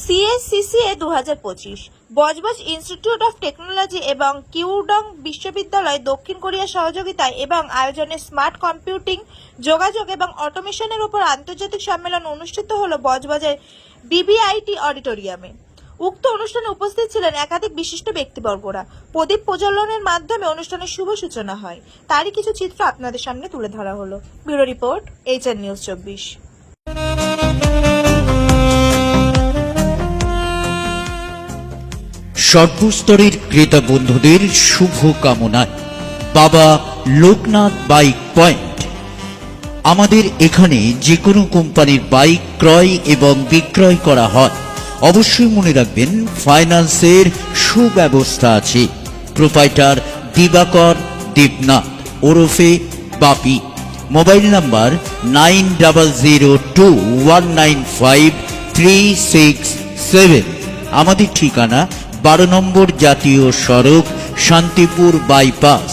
CSCCA 2025 Budge Budge institute of technology এবং কিউডং বিশ্ববিদ্যালয় দক্ষিণ কোরিয়ার সহযোগিতায় এবং আয়োজনে স্মার্ট কম্পিউটিং, যোগাযোগ এবং অটোমেশনের উপর আন্তর্জাতিক সম্মেলন অনুষ্ঠিত হলো বজবজের বিবিআইটি অডিটোরিয়ামে। উক্ত অনুষ্ঠানে উপস্থিত ছিলেন একাধিক বিশিষ্ট ব্যক্তিবর্গরা। প্রদীপ প্রজ্বলনের মাধ্যমে অনুষ্ঠানের শুভ সূচনা হয়। তারই কিছু চিত্র আপনাদের সামনে তুলে ধরা হলো। Bureau report, HR news 24। সর্বস্তরের ক্রেতা বন্ধুদের শুভ কামনায় বাবা লোকনাথ বাইক পয়েন্ট। আমাদের এখানে যে কোনো কোম্পানির বাইক ক্রয় এবং বিক্রয় করা হয়। অবশ্যই মনে রাখবেন, ফাইন্যান্সের সুব্যবস্থা আছে। প্রোপাইটার দিবাকর দেবনাথ ওরফে বাপি। Mobile number 9002195367। আমাদের ঠিকানা 12 নম্বর জাতীয় সড়ক, শান্তিপুর বাইপাস,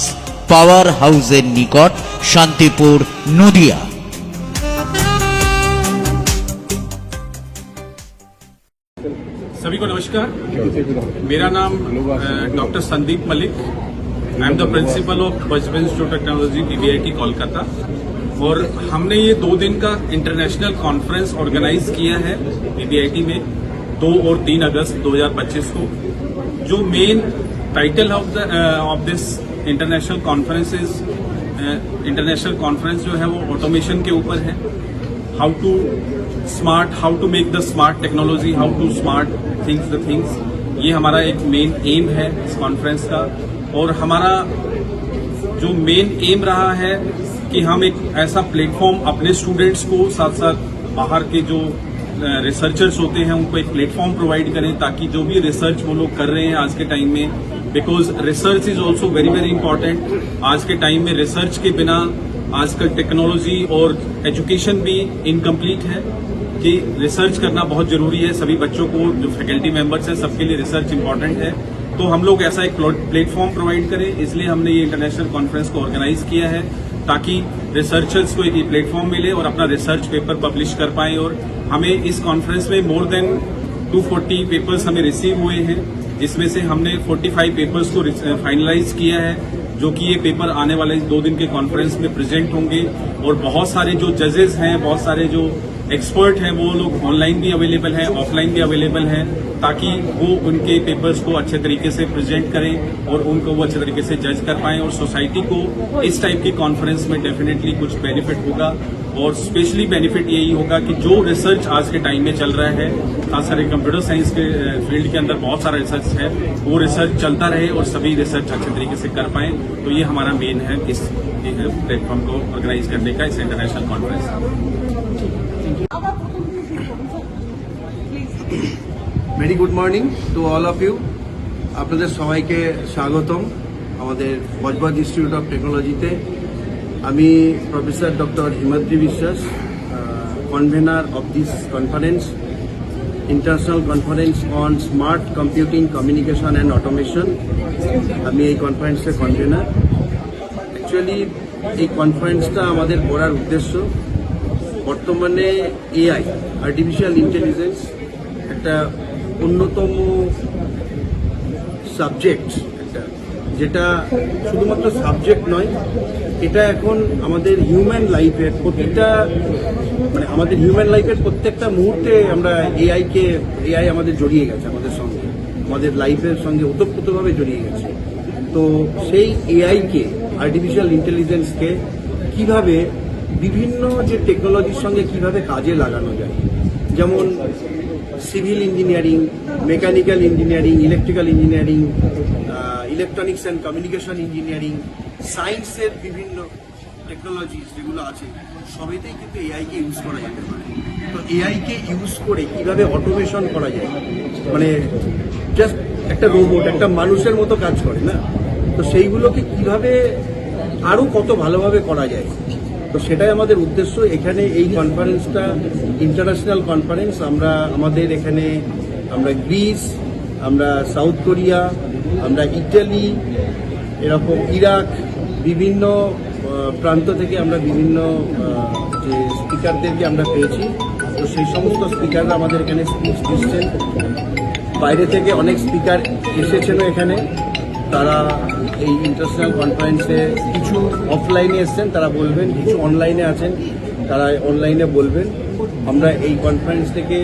পাওয়ার হাউসের নিকট, শান্তিপুর, নদিয়া। सभी को नमस्कार। मेरा नाम doctor Sandeep Malik. I am the principle of Budge Budge institute of technology BBIT Kolkata. और हमने ये 2 दिन का इंटरनेशनल कॉन्फ्रेंस ऑर्गेनाइज किया है BBIT में 2 और 3 अगस्त 2025 को। जो main title of this international conference जो है वो ऑटोमेशन के ऊपर है। How to make the smart technology, how to smart the things. ये हमारा एक मेन एम है इस कॉन्फ्रेंस का। और हमारा जो मेन एम रहा है कि हम एक ऐसा प्लेटफॉर्म अपने स्टूडेंट्स को, साथ साथ बाहर के जो रिसर्चर्स होते हैं उनको एक प्लेटफॉर्म प्रोवाइड करें, ताकि जो भी रिसर्च वो लोग कर रहे हैं आज के टाइम में, because research is also very very important. आज के टाइम में रिसर्च के बिना आजकल टेक्नोलॉजी और एजुकेशन भी इनकम्प्लीट है, कि रिसर्च करना बहुत जरूरी है। सभी बच्चों को, जो फैकल्टी मेंबर्स हैं, सबके लिए रिसर्च इंपॉर्टेंट है। तो हम लोग ऐसा एक प्लेटफॉर्म प्रोवाइड करें, इसलिए हमने ये इंटरनेशनल कॉन्फ्रेंस को ऑर्गेनाइज किया है, ताकि रिसर्चर्स को एक प्लेटफॉर्म मिले और अपना रिसर्च पेपर पब्लिश कर पाएं। और हमें इस कॉन्फ्रेंस में मोर देन 240 पेपर्स हमें रिसीव हुए हैं, जिसमें से हमने 45 पेपर्स को फाइनलाइज किया है, जो कि ये पेपर आने वाले 2 दिन के कॉन्फ्रेंस में प्रेजेंट होंगे। और बहुत सारे जो जजेस हैं, बहुत सारे जो एक्सपर्ट हैं, वो लोग ऑनलाइन भी अवेलेबल हैं, ऑफलाइन भी अवेलेबल हैं, ताकि वो उनके पेपर्स को अच्छे तरीके से प्रेजेंट करें और उनको वो अच्छे तरीके से जज कर पाएं। और सोसाइटी को इस टाइप की कॉन्फ्रेंस में डेफिनेटली कुछ बेनिफिट होगा। और स्पेशली बेनिफिट यही होगा कि जो रिसर्च आज के टाइम में चल रहा है, खास करके कंप्यूटर साइंस के फील्ड के अंदर बहुत सारा रिसर्च है, वो रिसर्च चलता रहे और सभी रिसर्च अच्छे तरीके से कर पाएं। तो ये हमारा मेन है इस प्लेटफॉर्म को ऑर्गेनाइज करने का, इस international conference. Very good morning to all of you. আপনাদের সবাইকে স্বাগতম আমাদের বজবজ ইনস্টিটিউট অফ টেকনোলজিতে। আমি প্রফেসর ডক্টর হিমাদ্রি বিশ্বাস, convener of this conference, international conference on smart computing, communication and automation. আমি এই কনফারেন্সের কনভেনার। অ্যাকচুয়ালি এই কনফারেন্সটা আমাদের করার উদ্দেশ্য, বর্তমানে AI, আর্টিফিশিয়াল ইন্টেলিজেন্স, একটা অন্যতম সাবজেক্ট, একটা যেটা শুধুমাত্র সাবজেক্ট নয়, এটা এখন আমাদের হিউম্যান লাইফের প্রত্যেকটা মুহূর্তে আমরা AI আমাদের জড়িয়ে গেছে, আমাদের সঙ্গে, আমাদের লাইফের সঙ্গে ওতপ্রোতভাবে জড়িয়ে গেছে। তো সেই AI-কে, আর্টিফিশিয়াল ইন্টেলিজেন্সকে কিভাবে বিভিন্ন যে টেকনোলজির সঙ্গে কিভাবে কাজে লাগানো যায়, যেমন civil engineering, mechanical engineering, electrical engineering, electronics and communication engineering, সায়েন্সের বিভিন্ন টেকনোলজি যেগুলো আছে, সবেতেই কিন্তু AI-কে ইউজ করা যেতে পারে। তো AI-কে ইউজ করে কিভাবে অটোমেশন করা যায়, মানে জাস্ট একটা রোবট একটা মানুষের মতো কাজ করে না, তো সেইগুলোকে কিভাবে আরও কত ভালোভাবে করা যায়, তো সেটাই আমাদের উদ্দেশ্য। এখানে এই কনফারেন্সটা ইন্টারন্যাশনাল কনফারেন্স। আমাদের এখানে আমরা গ্রিস, আমরা সাউথ কোরিয়া, আমরা ইটালি, এরকম ইরাক, বিভিন্ন প্রান্ত থেকে আমরা বিভিন্ন যে স্পিকারদেরকে আমরা পেয়েছি। তো সেই সমস্ত স্পিকাররা আমাদের এখানে স্পিচ দিচ্ছেন। বাইরে থেকে অনেক স্পিকার এসেছেনও এখানে, তারা এই ইন্টারন্যাশনাল কনফারেন্সে কিছু অফলাইনে এসছেন, তারা বলবেন, কিছু অনলাইনে আছেন, তারা অনলাইনে বলবেন। আমরা এই কনফারেন্স থেকে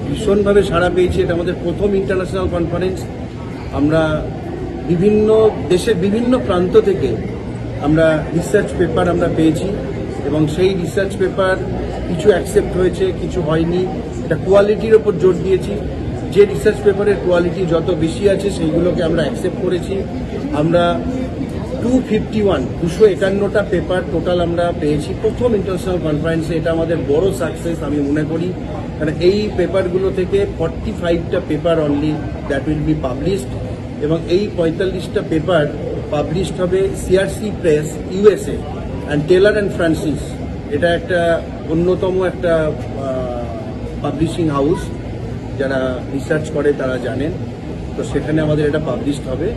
ভীষণভাবে সাড়া পেয়েছি। এটা আমাদের প্রথম ইন্টারন্যাশনাল কনফারেন্স। আমরা বিভিন্ন দেশের বিভিন্ন প্রান্ত থেকে আমরা রিসার্চ পেপার আমরা পেয়েছি এবং সেই রিসার্চ পেপার কিছু অ্যাকসেপ্ট হয়েছে, কিছু হয়নি। এটা কোয়ালিটির ওপর জোর দিয়েছি। যে রিসার্চ পেপারের কোয়ালিটি যত বেশি আছে সেইগুলোকে আমরা অ্যাকসেপ্ট করেছি। আমরা 251টা পেপার টোটাল আমরা পেয়েছি প্রথম ইন্টারন্যাশনাল কনফারেন্সে। এটা আমাদের বড় সাকসেস আমি মনে করি, কারণ এই পেপারগুলো থেকে 45টা paper only that will be published এবং এই 45টা পেপার পাবলিশড হবে CRC press USA and Taylor and Francis. এটা একটা অন্যতম একটা পাবলিশিং হাউস, যারা রিসার্চ করে তারা জানেন। তো সেখানে আমাদের এটা পাবলিশড হবে।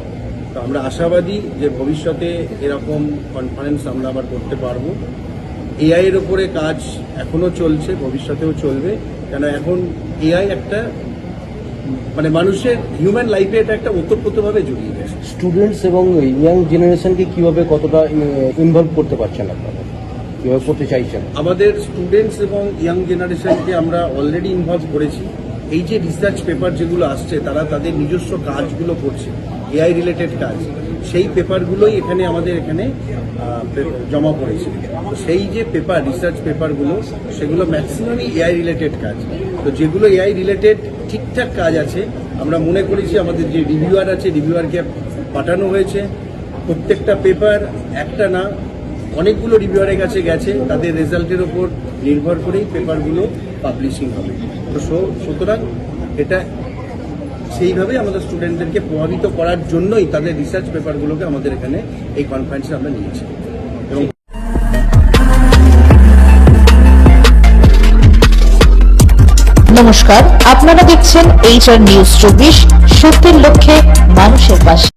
তো আমরা আশাবাদী যে ভবিষ্যতে এরকম কনফারেন্স আমরা আবার করতে পারবো। এআই এর উপরে কাজ এখনো চলছে, ভবিষ্যতেও চলবে, কেন এখন এআই একটা মানে মানুষের হিউম্যান লাইফে এটা একটা ওতপ্রোতভাবে জড়িয়ে গেছে। স্টুডেন্টস এবং ইয়াং জেনারেশনকে কিভাবে কতটা ইনভলভ করতে পারছেন আপনারা, কিভাবে করতে চাইছেন? আমাদের স্টুডেন্টস এবং ইয়াং জেনারেশনকে আমরা অলরেডি ইনভলভ করেছি। এই যে রিসার্চ পেপার যেগুলো আসছে, তারা তাদের নিজস্ব কাজগুলো করছে, এআই রিলেটেড কাজ, সেই পেপারগুলোই আমাদের এখানে জমা পড়েছে। তো সেই যে পেপার, রিসার্চ পেপারগুলো, সেগুলো ম্যাক্সিমামই এআই রিলেটেড কাজ। তো যেগুলো এআই রিলেটেড ঠিকঠাক কাজ আছে, আমরা মনে করেছি আমাদের যে রিভিউয়ার আছে, রিভিউয়ারকে পাঠানো হয়েছে। প্রত্যেকটা পেপার একটা না, অনেকগুলো রিভিউয়ারের কাছে গেছে, তাদের রেজাল্টের ওপর নির্ভর করেই পেপারগুলো পাবলিশিং হবে। তো সুতরাং এটা সেইভাবে আমাদের স্টুডেন্টদেরকে প্রভাবিত করার জন্যই তাদের রিসার্চ পেপারগুলোকে আমাদের এখানে এই কনফারেন্সে আমরা নিয়েছি। এবং নমস্কার, আপনারা দেখছেন HR নিউজ 24, সত্যের লক্ষ্যে মানুষের পাশে।